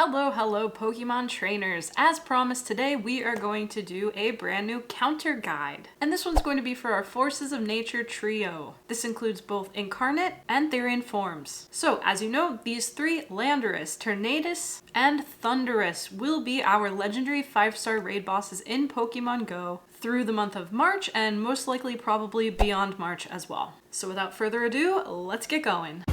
Hello Pokemon trainers. As promised, today we are going to do a brand new counter guide. And this one's going to be for our Forces of Nature trio. This includes both Incarnate and Therian forms. So as you know, these three, Landorus, Tornadus, and Thundurus, will be our legendary 5-star raid bosses in Pokemon Go through the month of March and most likely probably beyond March as well. So without further ado, let's get going.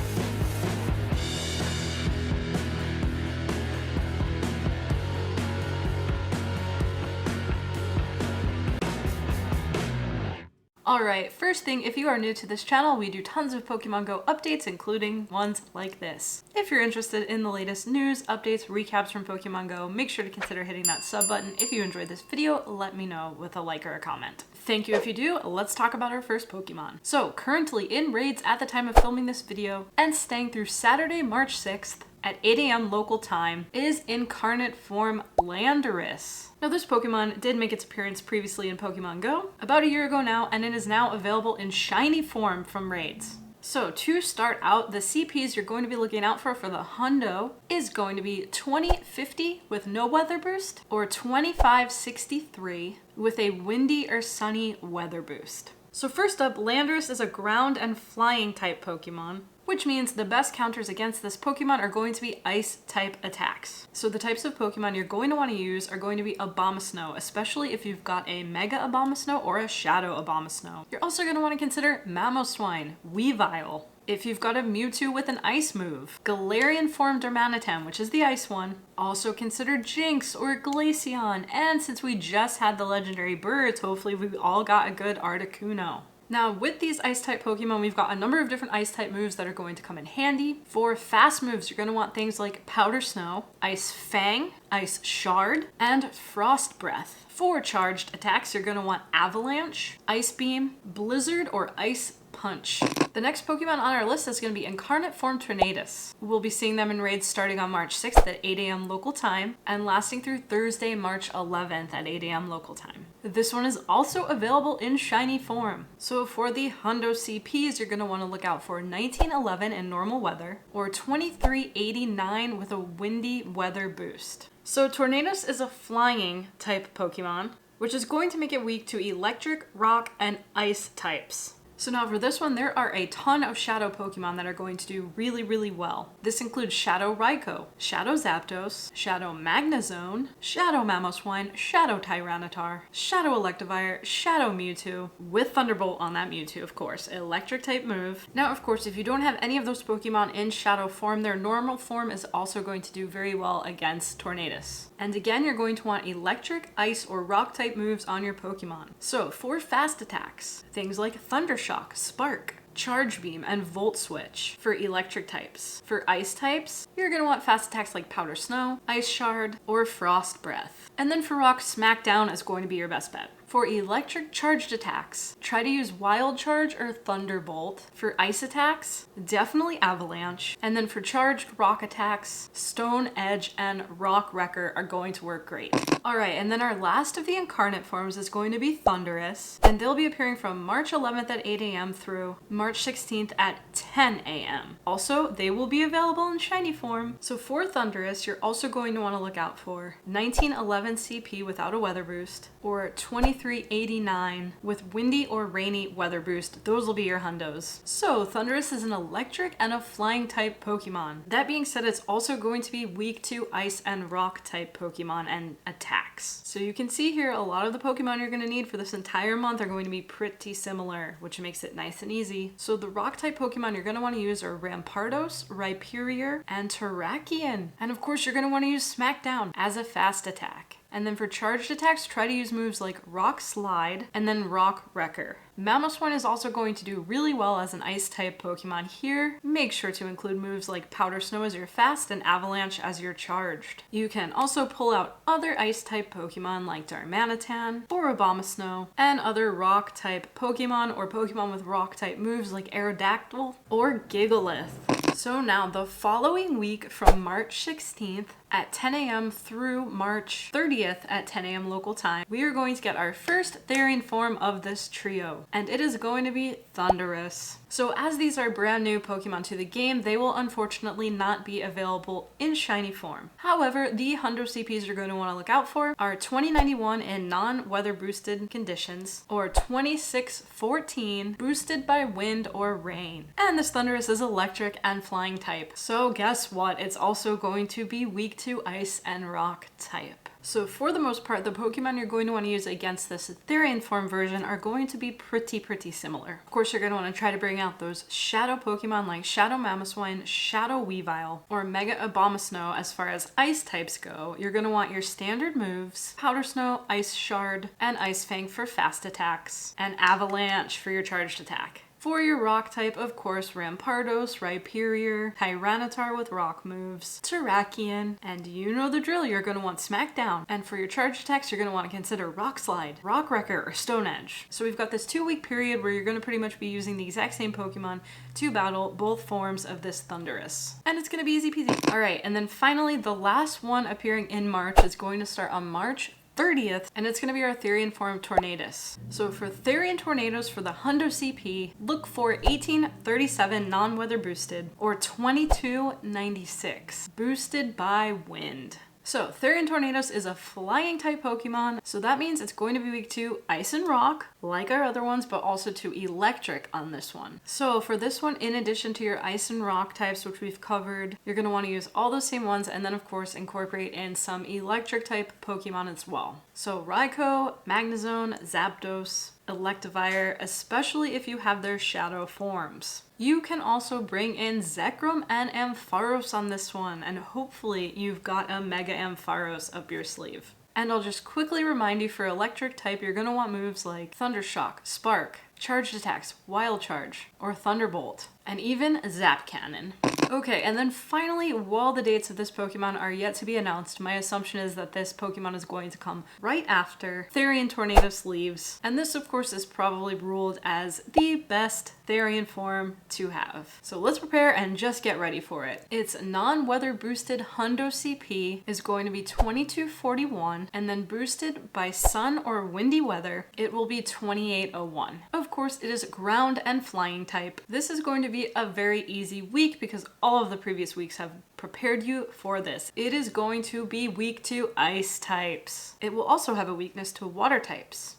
Alright, first thing, if you are new to this channel, we do tons of Pokemon Go updates, including ones like this. If you're interested in the latest news, updates, recaps from Pokemon Go, make sure to consider hitting that sub button. If you enjoyed this video, let me know with a like or a comment. Thank you if you do. Let's talk about our first Pokemon. So, currently in raids at the time of filming this video, and staying through Saturday, March 6th, at 8 AM local time, is Incarnate form Landorus. Now this Pokemon did make its appearance previously in Pokemon Go about a year ago now, and it is now available in shiny form from raids. So to start out, the CPs you're going to be looking out for the Hundo is going to be 2050 with no weather boost, or 2563 with a windy or sunny weather boost. So first up, Landorus is a ground and flying type Pokemon, which means the best counters against this Pokemon are going to be ice type attacks. So the types of Pokemon you're going to want to use are going to be Abomasnow, especially if you've got a Mega Abomasnow or a Shadow Abomasnow. You're also going to want to consider Mamoswine, Weavile. If you've got a Mewtwo with an ice move, Galarian form Darmanitan, which is the ice one, also consider Jinx or Glaceon, and since we just had the legendary birds, hopefully we all got a good Articuno. Now with these ice type Pokemon, we've got a number of different ice type moves that are going to come in handy. For fast moves, you're going to want things like Powder Snow, Ice Fang, Ice Shard, and Frost Breath. For charged attacks, you're going to want Avalanche, Ice Beam, Blizzard, or Ice Punch. The next Pokemon on our list is going to be Incarnate form Tornadus. We'll be seeing them in raids starting on March 6th at 8 AM local time and lasting through Thursday, March 11th at 8 AM local time. This one is also available in shiny form. So for the Hundo CPs, you're going to want to look out for 1911 in normal weather or 2389 with a windy weather boost. So Tornadus is a flying type Pokemon, which is going to make it weak to electric, rock, and ice types. So now for this one, there are a ton of Shadow Pokemon that are going to do really well. This includes Shadow Raikou, Shadow Zapdos, Shadow Magnezone, Shadow Mamoswine, Shadow Tyranitar, Shadow Electivire, Shadow Mewtwo, with Thunderbolt on that Mewtwo, of course, electric type move. Now, of course, if you don't have any of those Pokemon in Shadow form, their normal form is also going to do very well against Tornadus. And again, you're going to want electric, ice, or rock type moves on your Pokemon. So for fast attacks, things like Thundershock, Spark, Charge Beam, and Volt Switch for electric types. For ice types, you're going to want fast attacks like Powder Snow, Ice Shard, or Frost Breath. And then for rock, Smackdown is going to be your best bet. For electric charged attacks, try to use Wild Charge or Thunderbolt. For ice attacks, definitely Avalanche. And then for charged rock attacks, Stone Edge and Rock Wrecker are going to work great. Alright, and then our last of the Incarnate forms is going to be Thundurus, and they'll be appearing from March 11th at 8 AM through March 16th at 10 AM. Also, they will be available in shiny form. So for Thundurus, you're also going to want to look out for 1911 CP without a weather boost, or 2389 with windy or rainy weather boost. Those will be your Hundos. So Thundurus is an electric and a flying type Pokemon. That being said, it's also going to be weak to ice and rock type Pokemon and attacks. So you can see here a lot of the Pokemon you're going to need for this entire month are going to be pretty similar, which makes it nice and easy. So the rock type Pokemon you're going to want to use are Rampardos, Rhyperior, and Terrakion. And of course you're going to want to use Smackdown as a fast attack. And then for charged attacks, try to use moves like Rock Slide and then Rock Wrecker. Mamoswine is also going to do really well as an ice type Pokemon here. Make sure to include moves like Powder Snow as your fast and Avalanche as your charged. You can also pull out other ice type Pokemon like Darmanitan or Abomasnow and other rock type Pokemon or Pokemon with rock type moves like Aerodactyl or Gigalith. So now the following week from March 16th at 10 a.m. through March 30th at 10 a.m. local time, we are going to get our first Therian form of this trio, and it is going to be Thundurus. So as these are brand new Pokemon to the game, they will unfortunately not be available in shiny form. However, the Hundo CPs you're going to want to look out for are 2091 in non-weather boosted conditions, or 2614 boosted by wind or rain. And this Thundurus is electric and flying type. So guess what? It's also going to be weak to ice and rock type. So for the most part, the Pokemon you're going to want to use against this Therian form version are going to be pretty similar. Of course, you're going to want to try to bring out those shadow Pokemon like Shadow Mamoswine, Shadow Weavile, or Mega Abomasnow as far as ice types go. You're going to want your standard moves, Powder Snow, Ice Shard, and Ice Fang for fast attacks, and Avalanche for your charged attack. For your rock type, of course, Rampardos, Rhyperior, Tyranitar with rock moves, Terrakion, and you know the drill, you're going to want Smackdown. And for your charge attacks, you're going to want to consider Rock Slide, Rock Wrecker, or Stone Edge. So we've got this 2-week period where you're going to pretty much be using the exact same Pokemon to battle both forms of this Thundurus. And it's going to be easy peasy. Alright, and then finally, the last one appearing in March is going to start on March 30th, and it's going to be our Therian form Tornadus. So for Therian Tornadus for the Hundo CP, look for 1837 non-weather boosted or 2296 boosted by wind. So Therian Tornadus is a flying type Pokemon, so that means it's going to be weak to ice and rock, like our other ones, but also to electric on this one. So for this one, in addition to your ice and rock types, which we've covered, you're going to want to use all those same ones, and then of course incorporate in some electric type Pokemon as well. So Raikou, Magnezone, Zapdos, Electivire, especially if you have their shadow forms. You can also bring in Zekrom and Ampharos on this one, and hopefully you've got a Mega Ampharos up your sleeve. And I'll just quickly remind you, for electric type, you're going to want moves like Thundershock, Spark, charged attacks, Wild Charge, or Thunderbolt, and even Zap Cannon. Okay, and then finally, while the dates of this Pokemon are yet to be announced, my assumption is that this Pokemon is going to come right after Therian Tornadus leaves. And this, of course, is probably ruled as the best Therian form to have. So let's prepare and just get ready for it. Its non-weather boosted Hundo CP is going to be 2241, and then boosted by sun or windy weather, it will be 2801. Of course, it is ground and flying type. This is going to be a very easy week because all of the previous weeks have prepared you for this. It is going to be weak to ice types. It will also have a weakness to water types.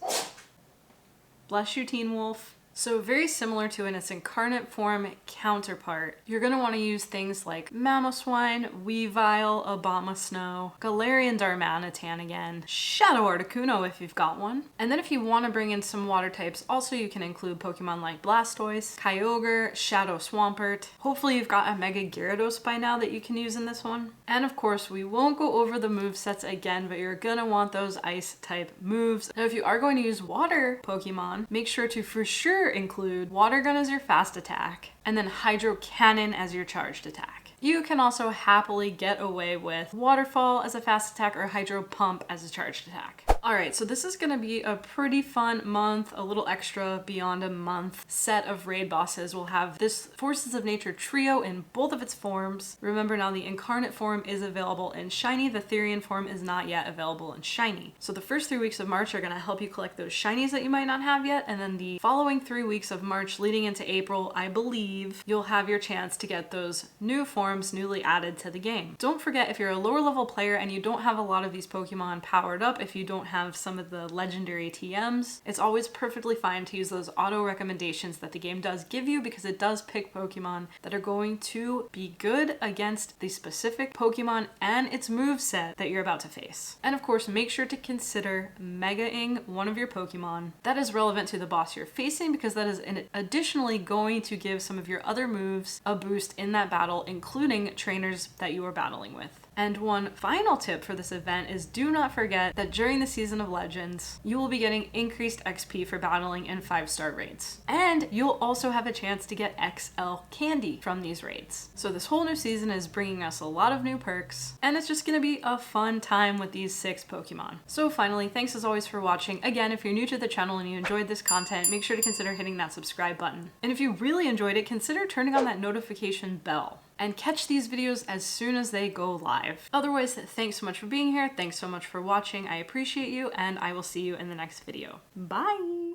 Bless you, Teen Wolf. So very similar to in its incarnate form counterpart, you're going to want to use things like Mamoswine, Weavile, Abomasnow, Galarian Darmanitan again, Shadow Articuno if you've got one. And then if you want to bring in some water types, also you can include Pokemon like Blastoise, Kyogre, Shadow Swampert. Hopefully you've got a Mega Gyarados by now that you can use in this one. And of course, we won't go over the movesets again, but you're going to want those ice type moves. Now if you are going to use water Pokemon, make sure to for sure include Water Gun as your fast attack, and then Hydro Cannon as your charged attack. You can also happily get away with Waterfall as a fast attack or Hydro Pump as a charged attack. Alright, so this is going to be a pretty fun month, a little extra beyond a month set of raid bosses. We'll have this Forces of Nature trio in both of its forms. Remember now, the incarnate form is available in shiny, the Therian form is not yet available in shiny. So the first 3 weeks of March are going to help you collect those shinies that you might not have yet, and then the following 3 weeks of March leading into April, I believe, you'll have your chance to get those new forms newly added to the game. Don't forget, if you're a lower level player and you don't have a lot of these Pokemon powered up, if you don't have some of the legendary TMs, it's always perfectly fine to use those auto recommendations that the game does give you, because it does pick Pokemon that are going to be good against the specific Pokemon and its moveset that you're about to face. And of course, make sure to consider Mega-ing one of your Pokemon that is relevant to the boss you're facing, because that is additionally going to give some of your other moves a boost in that battle, including trainers that you are battling with. And one final tip for this event is, do not forget that during the Season of Legends, you will be getting increased XP for battling in 5-star raids. And you'll also have a chance to get XL candy from these raids. So this whole new season is bringing us a lot of new perks, and it's just going to be a fun time with these 6 Pokemon. So finally, thanks as always for watching. Again, if you're new to the channel and you enjoyed this content, make sure to consider hitting that subscribe button. And if you really enjoyed it, consider turning on that notification bell. and catch these videos as soon as they go live. Otherwise, thanks so much for being here. Thanks so much for watching. I appreciate you, and I will see you in the next video. Bye!